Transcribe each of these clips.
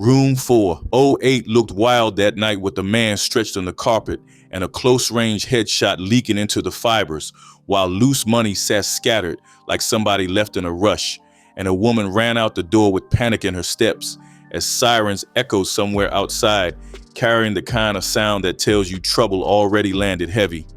Room 408 looked wild that night with a man stretched on the carpet and a close-range headshot leaking into the fibers, while loose money sat scattered like somebody left in a rush, and a woman ran out the door with panic in her steps as sirens echoed somewhere outside, carrying the kind of sound that tells you trouble already landed heavy.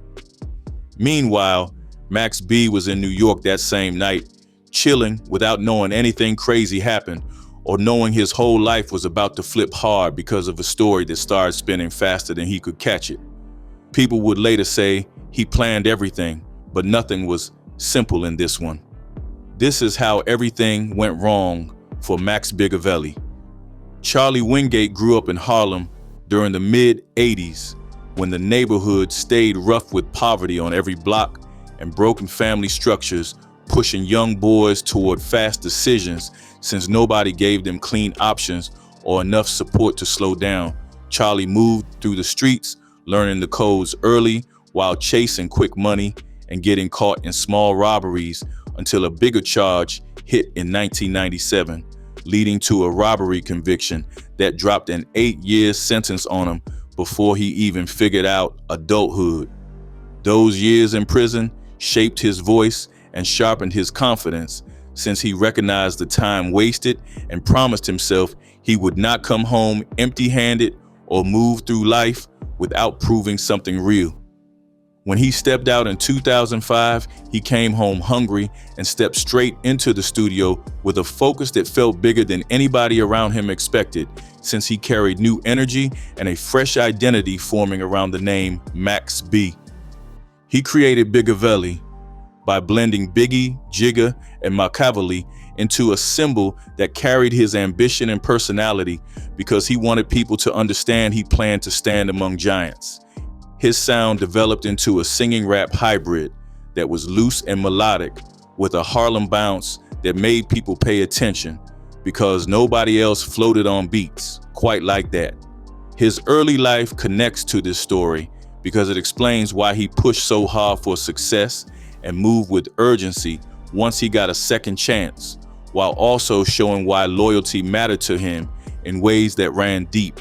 Meanwhile, Max B was in New York that same night, chilling without knowing anything crazy happened or knowing his whole life was about to flip hard because of a story that started spinning faster than he could catch it. People would later say he planned everything, but nothing was simple in this one. This is how everything went wrong for Max Biggaveli. Charlie Wingate grew up in Harlem during the mid-'80s when the neighborhood stayed rough with poverty on every block and broken family structures, pushing young boys toward fast decisions since nobody gave them clean options or enough support to slow down. Charlie moved through the streets, learning the codes early while chasing quick money and getting caught in small robberies until a bigger charge hit in 1997, leading to a robbery conviction that dropped an 8-year sentence on him before he even figured out adulthood. Those years in prison shaped his voice and sharpened his confidence, since he recognized the time wasted and promised himself he would not come home empty-handed or move through life without proving something real. When he stepped out in 2005, he came home hungry and stepped straight into the studio with a focus that felt bigger than anybody around him expected, since he carried new energy and a fresh identity forming around the name Max B. He created Biggaveli by blending Biggie, Jigga, and Machiavelli into a symbol that carried his ambition and personality because he wanted people to understand he planned to stand among giants. His sound developed into a singing rap hybrid that was loose and melodic with a Harlem bounce that made people pay attention because nobody else floated on beats quite like that. His early life connects to this story because it explains why he pushed so hard for success and moved with urgency once he got a second chance, while also showing why loyalty mattered to him in ways that ran deep.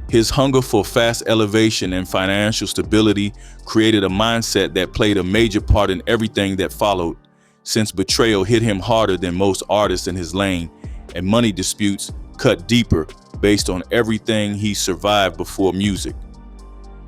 His hunger for fast elevation and financial stability created a mindset that played a major part in everything that followed, since betrayal hit him harder than most artists in his lane, and money disputes cut deeper based on everything he survived before music.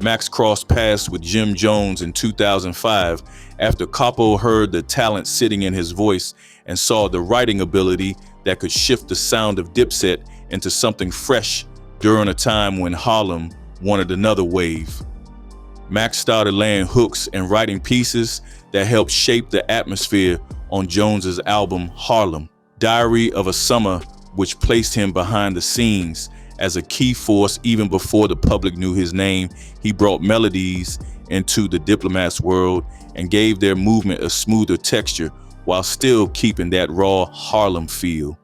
Max crossed paths with Jim Jones in 2005 after Capo heard the talent sitting in his voice and saw the writing ability that could shift the sound of Dipset into something fresh during a time when Harlem wanted another wave. Max started laying hooks and writing pieces that helped shape the atmosphere on Jones's album Harlem, Diary of a Summer, which placed him behind the scenes as a key force even before the public knew his name. He brought melodies into the Diplomats' world and gave their movement a smoother texture while still keeping that raw Harlem feel.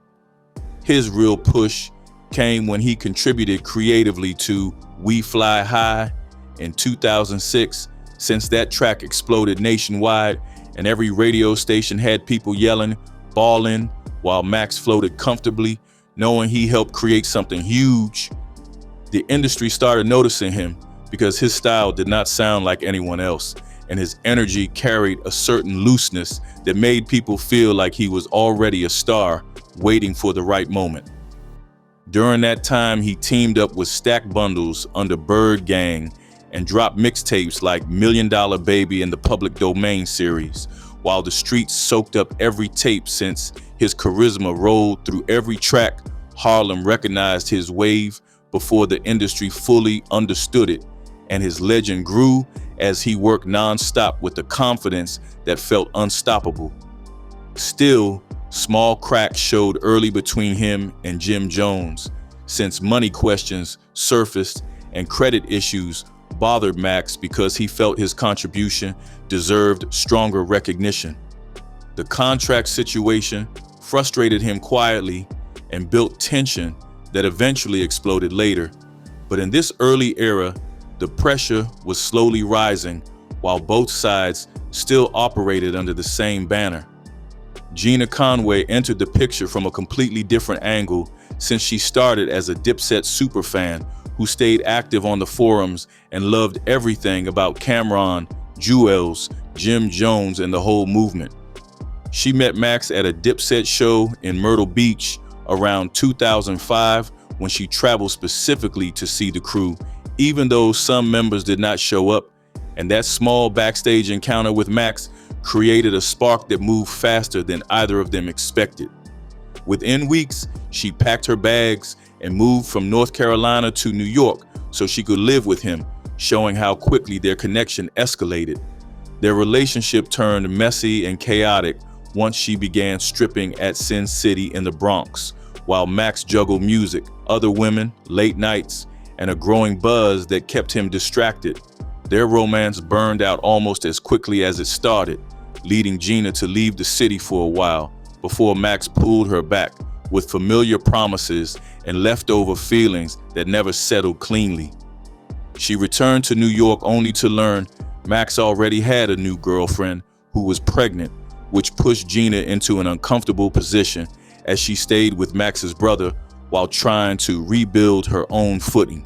His real push came when he contributed creatively to We Fly High in 2006, since that track exploded nationwide and every radio station had people yelling, bawling, while Max floated comfortably, knowing he helped create something huge. The industry started noticing him because his style did not sound like anyone else, and his energy carried a certain looseness that made people feel like he was already a star waiting for the right moment. During that time, he teamed up with Stack Bundles under Bird Gang and dropped mixtapes like $1 Million Baby and the Public Domain series, while the streets soaked up every tape. Since his charisma rolled through every track, Harlem recognized his wave before the industry fully understood it, and his legend grew as he worked non-stop with a confidence that felt unstoppable. Still, small cracks showed early between him and Jim Jones, since money questions surfaced and credit issues bothered Max because he felt his contribution deserved stronger recognition. The contract situation frustrated him quietly and built tension that eventually exploded later. But in this early era, the pressure was slowly rising while both sides still operated under the same banner. Gina Conway entered the picture from a completely different angle since she started as a Dipset superfan who stayed active on the forums and loved everything about Cameron, Jewels, Jim Jones, and the whole movement. She met Max at a Dipset show in Myrtle Beach around 2005 when she traveled specifically to see the crew, even though some members did not show up, and that small backstage encounter with Max created a spark that moved faster than either of them expected. Within weeks, she packed her bags and moved from North Carolina to New York so she could live with him, showing how quickly their connection escalated. Their relationship turned messy and chaotic once she began stripping at Sin City in the Bronx, while Max juggled music, other women, late nights, and a growing buzz that kept him distracted. Their romance burned out almost as quickly as it started, leading Gina to leave the city for a while before Max pulled her back with familiar promises and leftover feelings that never settled cleanly. She returned to New York only to learn Max already had a new girlfriend who was pregnant, which pushed Gina into an uncomfortable position as she stayed with Max's brother while trying to rebuild her own footing.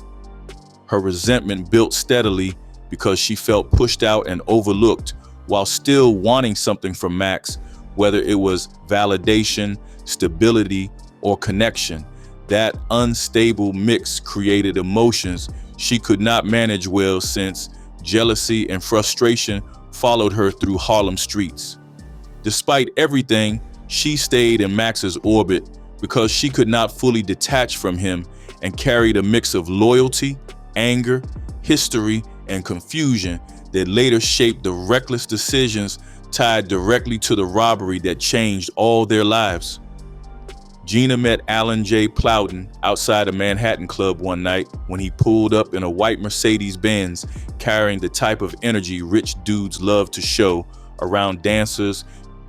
Her resentment built steadily because she felt pushed out and overlooked while still wanting something from Max, whether it was validation, stability, or connection. That unstable mix created emotions she could not manage well since jealousy and frustration followed her through Harlem streets. Despite everything, she stayed in Max's orbit because she could not fully detach from him and carried a mix of loyalty, anger, history, and confusion that later shaped the reckless decisions tied directly to the robbery that changed all their lives. Gina met Alan J. Plowden outside a Manhattan club one night when he pulled up in a white Mercedes-Benz carrying the type of energy rich dudes love to show around dancers.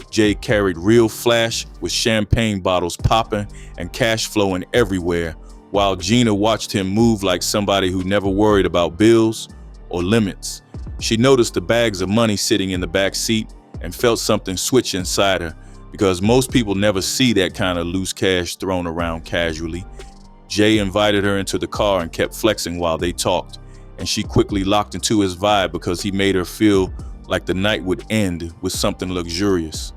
Jay carried real flash with champagne bottles popping and cash flowing everywhere, while Gina watched him move like somebody who never worried about bills or limits. She noticed the bags of money sitting in the back seat and felt something switch inside her, because most people never see that kind of loose cash thrown around casually. Jay invited her into the car and kept flexing while they talked, and she quickly locked into his vibe because he made her feel like the night would end with something luxurious.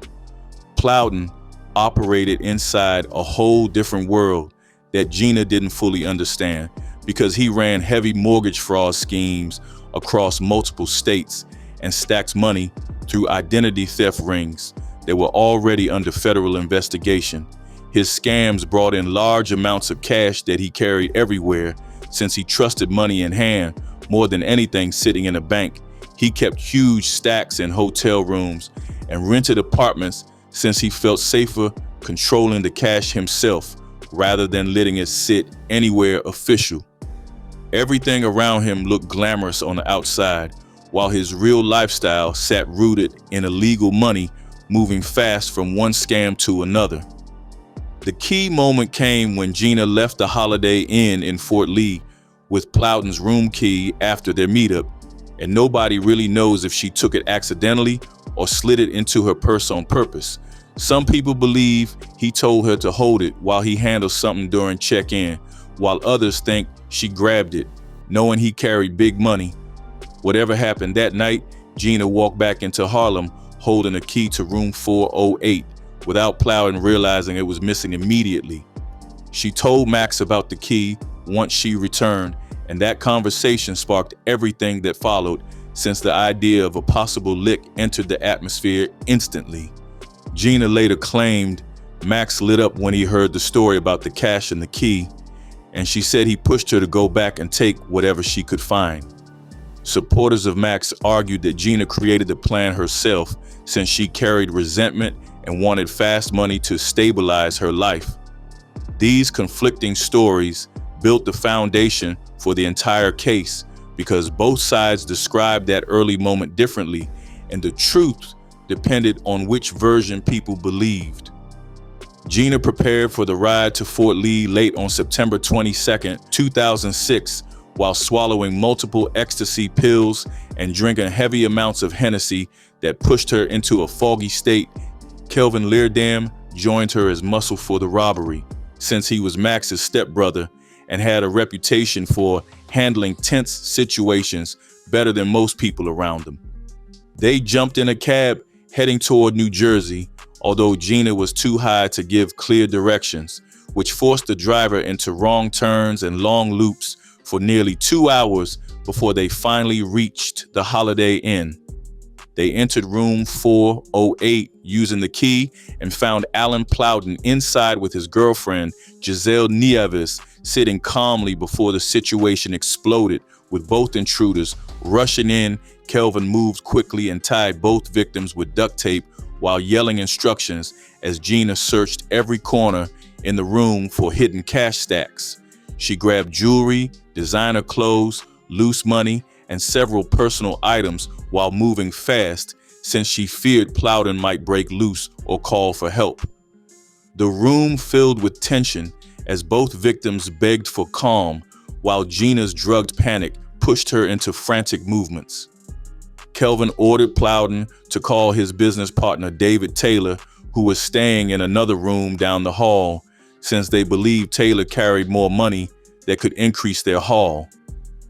Plowden operated inside a whole different world that Gina didn't fully understand, because he ran heavy mortgage fraud schemes across multiple states and stacked money through identity theft rings that were already under federal investigation. His scams brought in large amounts of cash that he carried everywhere since he trusted money in hand more than anything sitting in a bank. He kept huge stacks in hotel rooms and rented apartments since he felt safer controlling the cash himself rather than letting it sit anywhere official. Everything around him looked glamorous on the outside, while his real lifestyle sat rooted in illegal money moving fast from one scam to another. The key moment came when Gina left the Holiday Inn in Fort Lee with Plowden's room key after their meetup, and nobody really knows if she took it accidentally or slid it into her purse on purpose. Some people believe he told her to hold it while he handled something during check-in, while others think she grabbed it, knowing he carried big money. Whatever happened that night, Gina walked back into Harlem holding a key to room 408 without Plowden realizing it was missing immediately. She told Max about the key once she returned, and that conversation sparked everything that followed, since the idea of a possible lick entered the atmosphere instantly. Gina later claimed Max lit up when he heard the story about the cash and the key, and she said he pushed her to go back and take whatever she could find. Supporters of Max argued that Gina created the plan herself since she carried resentment and wanted fast money to stabilize her life. These conflicting stories built the foundation for the entire case because both sides described that early moment differently, and the truth depended on which version people believed. Gina prepared for the ride to Fort Lee late on September 22, 2006, while swallowing multiple ecstasy pills and drinking heavy amounts of Hennessy that pushed her into a foggy state Kelvin Leardam joined her as muscle for the robbery, since he was Max's stepbrother and had a reputation for handling tense situations better than most people around him. They jumped in a cab heading toward New Jersey, although Gina was too high to give clear directions, which forced the driver into wrong turns and long loops for nearly 2 hours before they finally reached the Holiday Inn. They entered room 408 using the key and found Alan Plowden inside with his girlfriend, Giselle Nieves, sitting calmly before the situation exploded. With both intruders rushing in, Kelvin moved quickly and tied both victims with duct tape while yelling instructions as Gina searched every corner in the room for hidden cash stacks. She grabbed jewelry, designer clothes, loose money, and several personal items while moving fast, since she feared Plowden might break loose or call for help. The room filled with tension as both victims begged for calm, while Gina's drugged panic pushed her into frantic movements. Kelvin ordered Plowden to call his business partner David Taylor, who was staying in another room down the hall, since they believed Taylor carried more money that could increase their haul.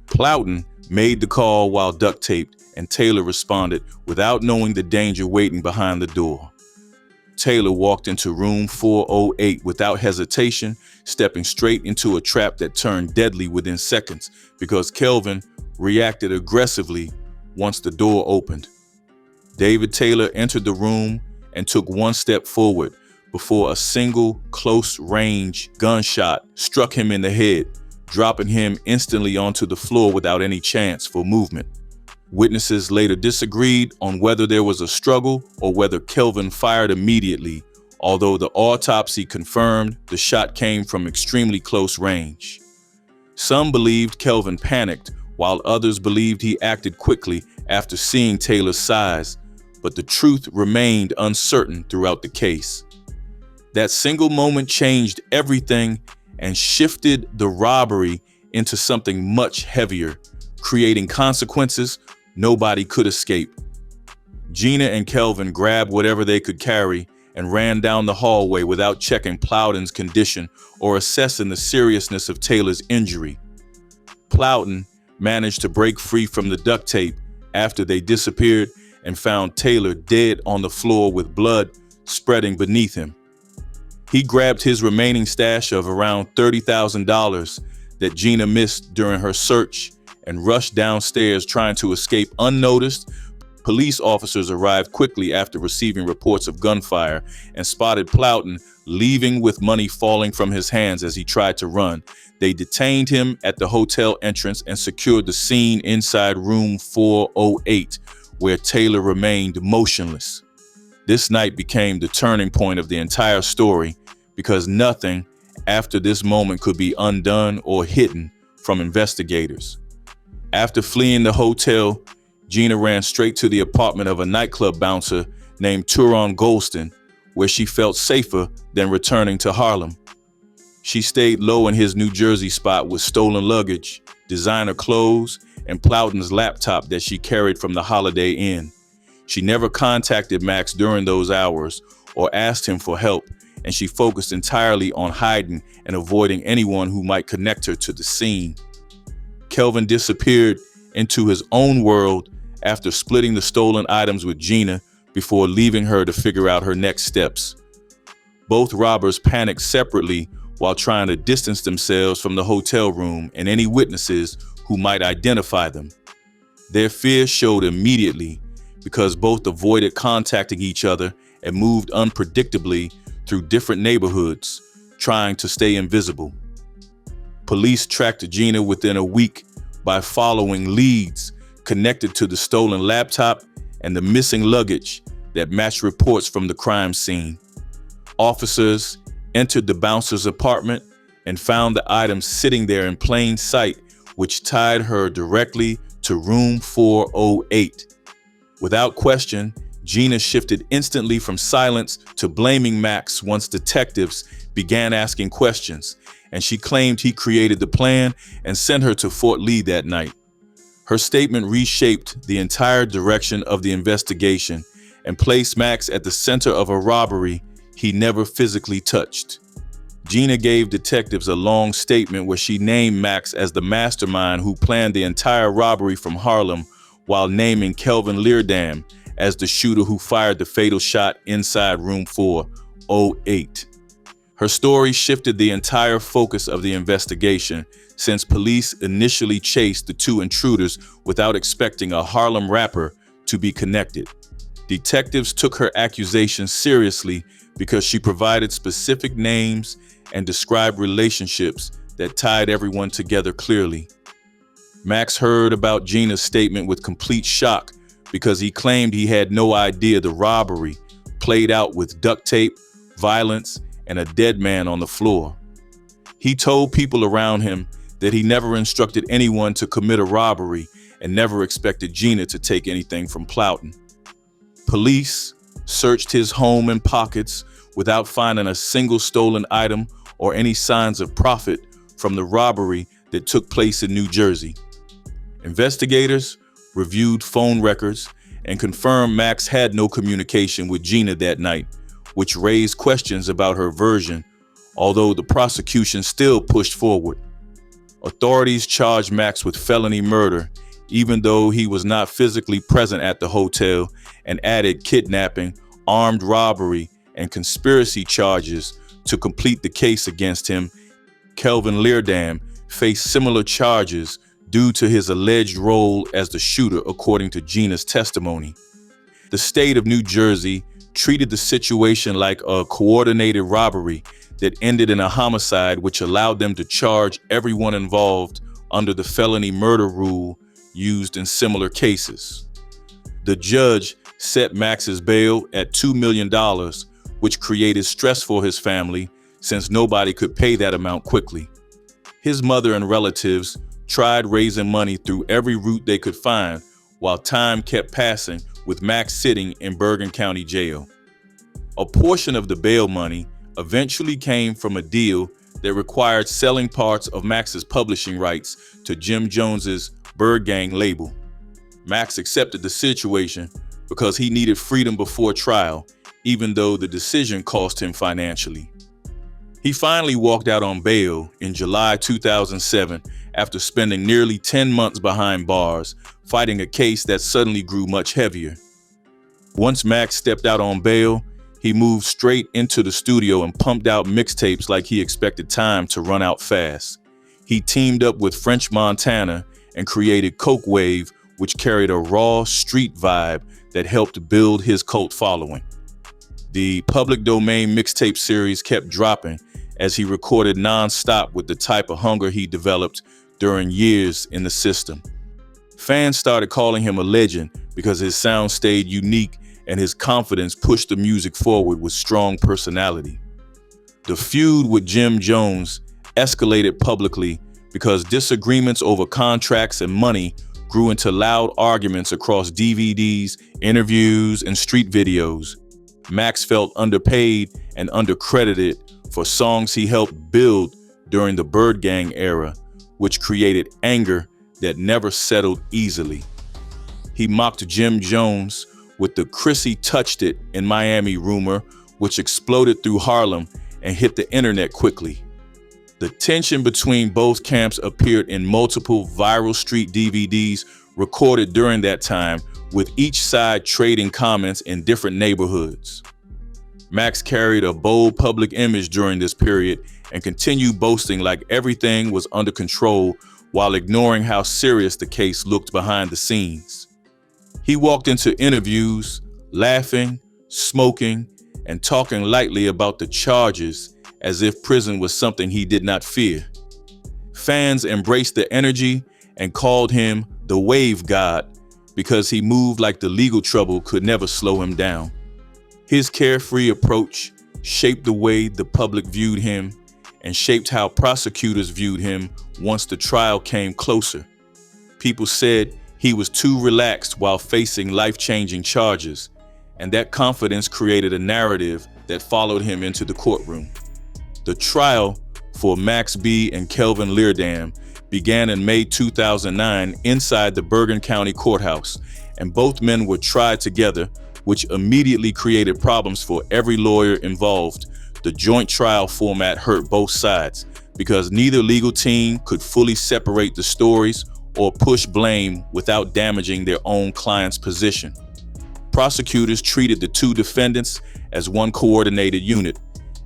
Plowden made the call while duct taped, and Taylor responded without knowing the danger waiting behind the door. Taylor walked into room 408 without hesitation, stepping straight into a trap that turned deadly within seconds because Kelvin reacted aggressively once the door opened. David Taylor entered the room and took one step forward before a single close-range gunshot struck him in the head, dropping him instantly onto the floor without any chance for movement. Witnesses later disagreed on whether there was a struggle or whether Kelvin fired immediately, although the autopsy confirmed the shot came from extremely close range. Some believed Kelvin panicked, while others believed he acted quickly after seeing Taylor's size, but the truth remained uncertain throughout the case. That single moment changed everything and shifted the robbery into something much heavier, creating consequences nobody could escape. Gina and Kelvin grabbed whatever they could carry and ran down the hallway without checking Plowden's condition or assessing the seriousness of Taylor's injury. Plowden managed to break free from the duct tape after they disappeared and found Taylor dead on the floor with blood spreading beneath him. He grabbed his remaining stash of around $30,000 that Gina missed during her search and rushed downstairs trying to escape unnoticed. Police officers arrived quickly after receiving reports of gunfire and spotted Plowden leaving with money falling from his hands as he tried to run. They detained him at the hotel entrance and secured the scene inside room 408, where Taylor remained motionless. This night became the turning point of the entire story because nothing after this moment could be undone or hidden from investigators. After fleeing the hotel, Gina ran straight to the apartment of a nightclub bouncer named Turon Golston, where she felt safer than returning to Harlem. She stayed low in his New Jersey spot with stolen luggage, designer clothes, and Plowden's laptop that she carried from the Holiday Inn. She never contacted Max during those hours or asked him for help, and she focused entirely on hiding and avoiding anyone who might connect her to the scene. Kelvin disappeared into his own world after splitting the stolen items with Gina before leaving her to figure out her next steps. Both robbers panicked separately while trying to distance themselves from the hotel room and any witnesses who might identify them. Their fear showed immediately because both avoided contacting each other and moved unpredictably through different neighborhoods, trying to stay invisible. Police tracked Gina within a week by following leads connected to the stolen laptop and the missing luggage that matched reports from the crime scene. Officers entered the bouncer's apartment and found the items sitting there in plain sight, which tied her directly to room 408. Without question, Gina shifted instantly from silence to blaming Max once detectives began asking questions, and she claimed he created the plan and sent her to Fort Lee that night. Her statement reshaped the entire direction of the investigation and placed Max at the center of a robbery he never physically touched. Gina gave detectives a long statement where she named Max as the mastermind who planned the entire robbery from Harlem, while naming Kelvin Leardam as the shooter who fired the fatal shot inside room 408. Her story shifted the entire focus of the investigation, since police initially chased the two intruders without expecting a Harlem rapper to be connected. Detectives took her accusations seriously because she provided specific names and described relationships that tied everyone together clearly. Max heard about Gina's statement with complete shock because he claimed he had no idea the robbery played out with duct tape, violence, and a dead man on the floor. He told people around him that he never instructed anyone to commit a robbery and never expected Gina to take anything from Plowton. Police searched his home and pockets without finding a single stolen item or any signs of profit from the robbery that took place in New Jersey. Investigators reviewed phone records and confirmed Max had no communication with Gina that night, which raised questions about her version, although the prosecution still pushed forward. Authorities charged Max with felony murder, even though he was not physically present at the hotel, and added kidnapping, armed robbery, and conspiracy charges to complete the case against him. Kelvin Leardam faced similar charges due to his alleged role as the shooter, according to Gina's testimony. The state of New Jersey treated the situation like a coordinated robbery that ended in a homicide, which allowed them to charge everyone involved under the felony murder rule used in similar cases. The judge set Max's bail at $2 million, which created stress for his family since nobody could pay that amount quickly. His mother and relatives tried raising money through every route they could find, while time kept passing with Max sitting in Bergen County Jail. A portion of the bail money eventually came from a deal that required selling parts of Max's publishing rights to Jim Jones's Bird Gang label. Max accepted the situation because he needed freedom before trial, even though the decision cost him financially. He finally walked out on bail in July 2007 after spending nearly 10 months behind bars, fighting a case that suddenly grew much heavier. Once Max stepped out on bail, he moved straight into the studio and pumped out mixtapes like he expected time to run out fast. He teamed up with French Montana and created Coke Wave, which carried a raw street vibe that helped build his cult following. The public domain mixtape series kept dropping as he recorded non-stop with the type of hunger he developed during years in the system. Fans started calling him a legend because his sound stayed unique and his confidence pushed the music forward with strong personality. The feud with Jim Jones escalated publicly because disagreements over contracts and money grew into loud arguments across DVDs, interviews, and street videos. Max felt underpaid and undercredited for songs he helped build during the Bird Gang era, which created anger that never settled easily. He mocked Jim Jones with the Chrissy Touched It in Miami rumor, which exploded through Harlem and hit the internet quickly. The tension between both camps appeared in multiple viral street DVDs recorded during that time, with each side trading comments in different neighborhoods. Max carried a bold public image during this period and continued boasting like everything was under control while ignoring how serious the case looked behind the scenes. He walked into interviews, laughing, smoking, and talking lightly about the charges as if prison was something he did not fear. Fans embraced the energy and called him the Wave God because he moved like the legal trouble could never slow him down. His carefree approach shaped the way the public viewed him and shaped how prosecutors viewed him once the trial came closer. People said he was too relaxed while facing life-changing charges, and that confidence created a narrative that followed him into the courtroom. The trial for Max B. and Kelvin Leardam began in May 2009 inside the Bergen County Courthouse, and both men were tried together which immediately created problems for every lawyer involved. The joint trial format hurt both sides because neither legal team could fully separate the stories or push blame without damaging their own client's position. Prosecutors treated the two defendants as one coordinated unit,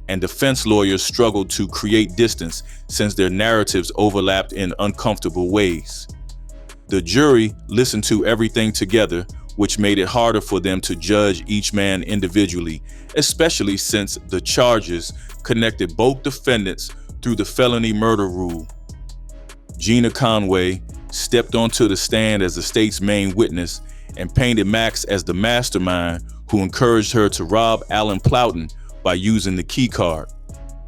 and defense lawyers struggled to create distance since their narratives overlapped in uncomfortable ways. The jury listened to everything together, which made it harder for them to judge each man individually, especially since the charges connected both defendants through the felony murder rule. Gina Conway stepped onto the stand as the state's main witness and painted Max as the mastermind who encouraged her to rob Alan Plowden by using the key card.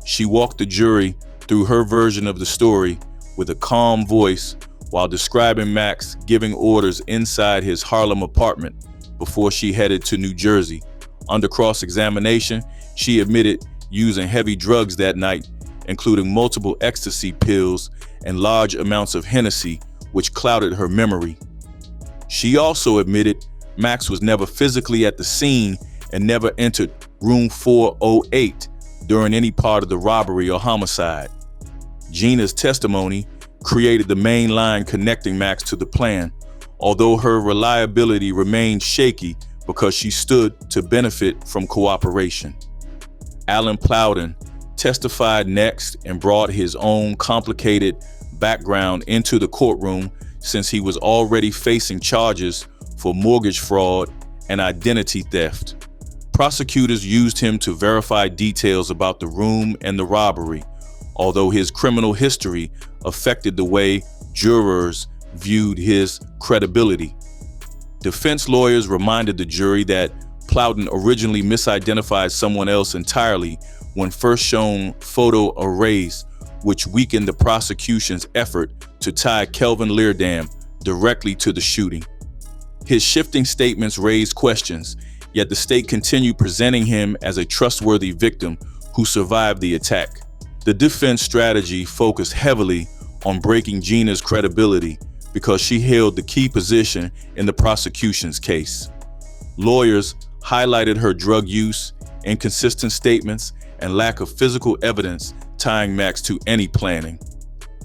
She walked the jury through her version of the story with a calm voice while describing Max giving orders inside his Harlem apartment before she headed to New Jersey. Under cross-examination, she admitted using heavy drugs that night, including multiple ecstasy pills and large amounts of Hennessy, which clouded her memory. She also admitted Max was never physically at the scene and never entered room 408 during any part of the robbery or homicide. Gina's testimony created the main line connecting Max to the plan, although her reliability remained shaky because she stood to benefit from cooperation. Alan Plowden testified next and brought his own complicated background into the courtroom since he was already facing charges for mortgage fraud and identity theft. Prosecutors used him to verify details about the room and the robbery, although his criminal history affected the way jurors viewed his credibility. Defense lawyers reminded the jury that Plowden originally misidentified someone else entirely when first shown photo arrays, which weakened the prosecution's effort to tie Kelvin Leardam directly to the shooting. His shifting statements raised questions, yet the state continued presenting him as a trustworthy victim who survived the attack. The defense strategy focused heavily on breaking Gina's credibility because she held the key position in the prosecution's case. Lawyers highlighted her drug use, inconsistent statements, and lack of physical evidence tying Max to any planning.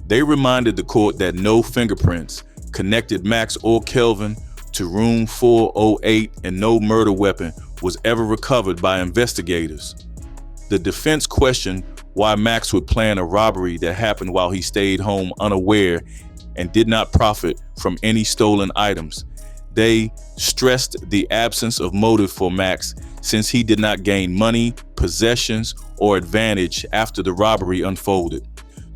They reminded the court that no fingerprints connected Max or Kelvin to room 408 and no murder weapon was ever recovered by investigators. The defense questioned why Max would plan a robbery that happened while he stayed home unaware and did not profit from any stolen items. They stressed the absence of motive for Max since he did not gain money, possessions, or advantage after the robbery unfolded.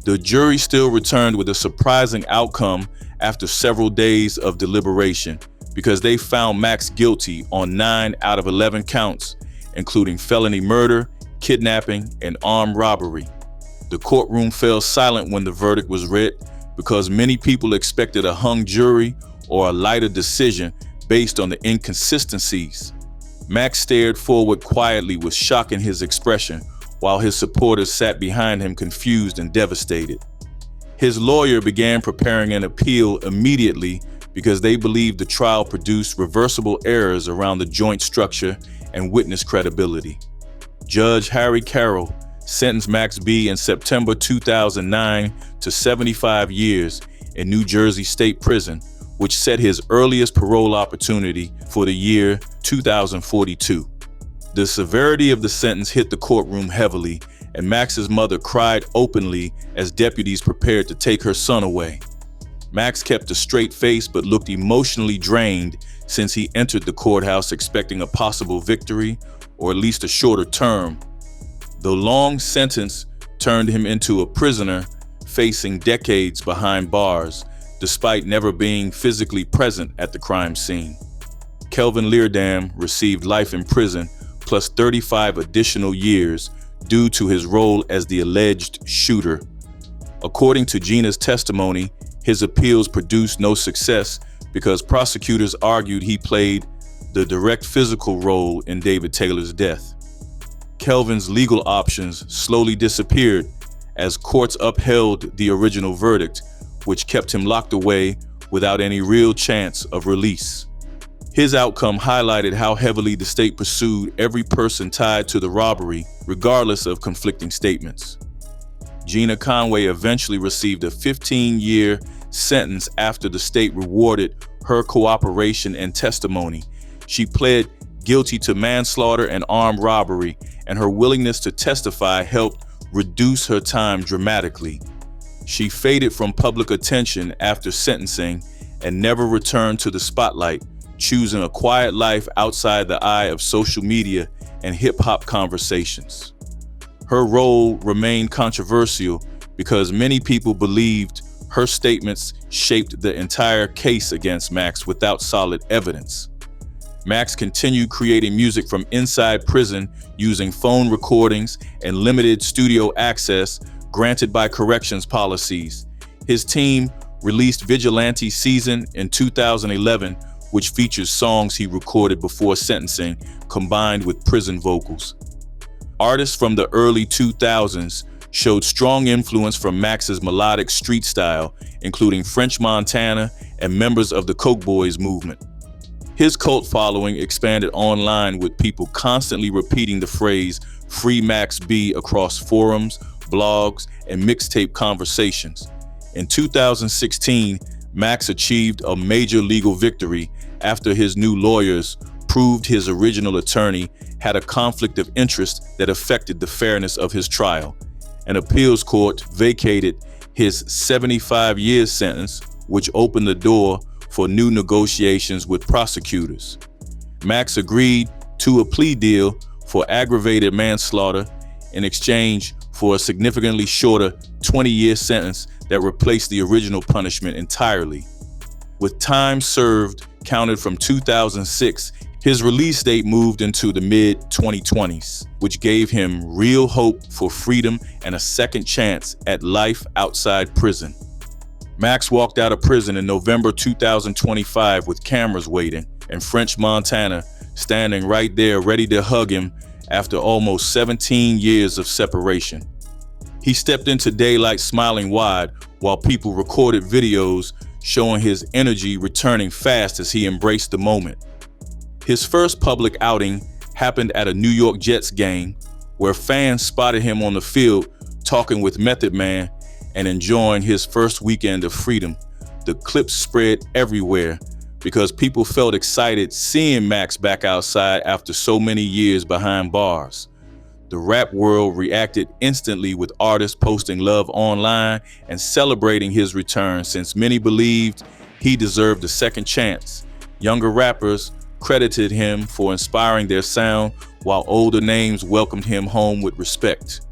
The jury still returned with a surprising outcome after several days of deliberation because they found Max guilty on 9 out of 11 counts, including felony murder, kidnapping, and armed robbery. The courtroom fell silent when the verdict was read because many people expected a hung jury or a lighter decision based on the inconsistencies. Max stared forward quietly with shock in his expression, while his supporters sat behind him confused and devastated. His lawyer began preparing an appeal immediately because they believed the trial produced reversible errors around the joint structure and witness credibility. Judge Harry Carroll sentenced Max B in September 2009 to 75 years in New Jersey State Prison, which set his earliest parole opportunity for the year 2042. The severity of the sentence hit the courtroom heavily, and Max's mother cried openly as deputies prepared to take her son away. Max kept a straight face but looked emotionally drained since he entered the courthouse expecting a possible victory or at least a shorter term. The long sentence turned him into a prisoner facing decades behind bars, despite never being physically present at the crime scene. Kelvin Leardam received life in prison plus 35 additional years due to his role as the alleged shooter. According to Gina's testimony, his appeals produced no success because prosecutors argued he played the direct physical role in David Taylor's death. Kelvin's legal options slowly disappeared as courts upheld the original verdict, which kept him locked away without any real chance of release. His outcome highlighted how heavily the state pursued every person tied to the robbery, regardless of conflicting statements. Gina Conway eventually received a 15-year sentence after the state rewarded her cooperation and testimony. She pled guilty to manslaughter and armed robbery, and her willingness to testify helped reduce her time dramatically. She faded from public attention after sentencing and never returned to the spotlight, choosing a quiet life outside the eye of social media and hip-hop conversations. Her role remained controversial because many people believed her statements shaped the entire case against Max without solid evidence. Max continued creating music from inside prison using phone recordings and limited studio access granted by corrections policies. His team released Vigilante Season in 2011, which features songs he recorded before sentencing combined with prison vocals. Artists from the early 2000s showed strong influence from Max's melodic street style, including French Montana and members of the Coke Boys movement. His cult following expanded online, with people constantly repeating the phrase "Free Max B" across forums, blogs, and mixtape conversations. In 2016, Max achieved a major legal victory after his new lawyers proved his original attorney had a conflict of interest that affected the fairness of his trial. An appeals court vacated his 75-year sentence, which opened the door for new negotiations with prosecutors. Max agreed to a plea deal for aggravated manslaughter in exchange for a significantly shorter 20-year sentence that replaced the original punishment entirely. With time served counted from 2006, his release date moved into the mid-2020s, which gave him real hope for freedom and a second chance at life outside prison. Max walked out of prison in November 2025 with cameras waiting, and French Montana standing right there ready to hug him after almost 17 years of separation. He stepped into daylight smiling wide while people recorded videos showing his energy returning fast as he embraced the moment. His first public outing happened at a New York Jets game, where fans spotted him on the field talking with Method Man and enjoying his first weekend of freedom. The clips spread everywhere because people felt excited seeing Max back outside after so many years behind bars. The rap world reacted instantly, with artists posting love online and celebrating his return, since many believed he deserved a second chance. Younger rappers credited him for inspiring their sound, while older names welcomed him home with respect.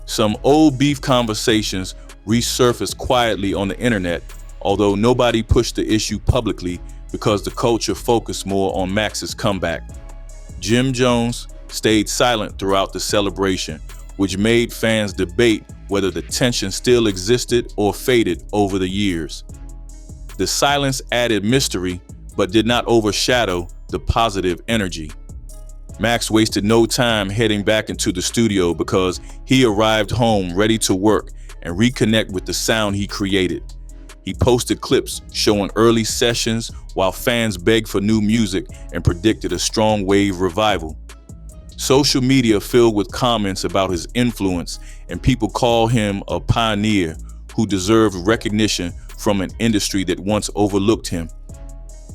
Some old beef conversations resurfaced quietly on the internet, although nobody pushed the issue publicly because the culture focused more on Max's comeback. Jim Jones stayed silent throughout the celebration, which made fans debate whether the tension still existed or faded over the years. The silence added mystery, but did not overshadow the positive energy. Max wasted no time heading back into the studio because he arrived home ready to work and reconnect with the sound he created. He posted clips showing early sessions while fans begged for new music and predicted a strong wave revival. Social media filled with comments about his influence, and people call him a pioneer who deserved recognition from an industry that once overlooked him.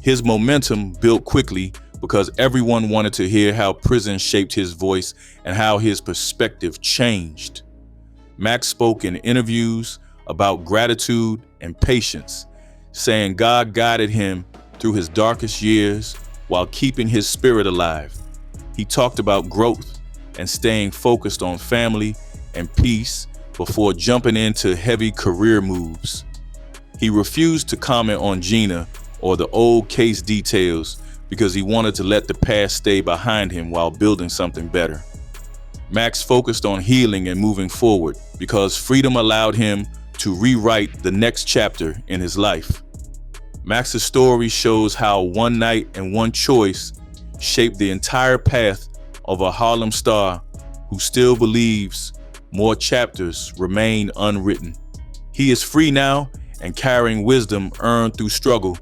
His momentum built quickly because everyone wanted to hear how prison shaped his voice and how his perspective changed. Max spoke in interviews about gratitude and patience, saying God guided him through his darkest years while keeping his spirit alive. He talked about growth and staying focused on family and peace before jumping into heavy career moves. He refused to comment on Gina or the old case details because he wanted to let the past stay behind him while building something better. Max focused on healing and moving forward because freedom allowed him to rewrite the next chapter in his life. Max's story shows how one night and one choice shaped the entire path of a Harlem star who still believes more chapters remain unwritten. He is free now and carrying wisdom earned through struggle,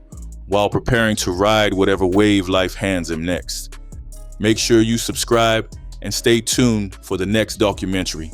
while preparing to ride whatever wave life hands him next. Make sure you subscribe and stay tuned for the next documentary.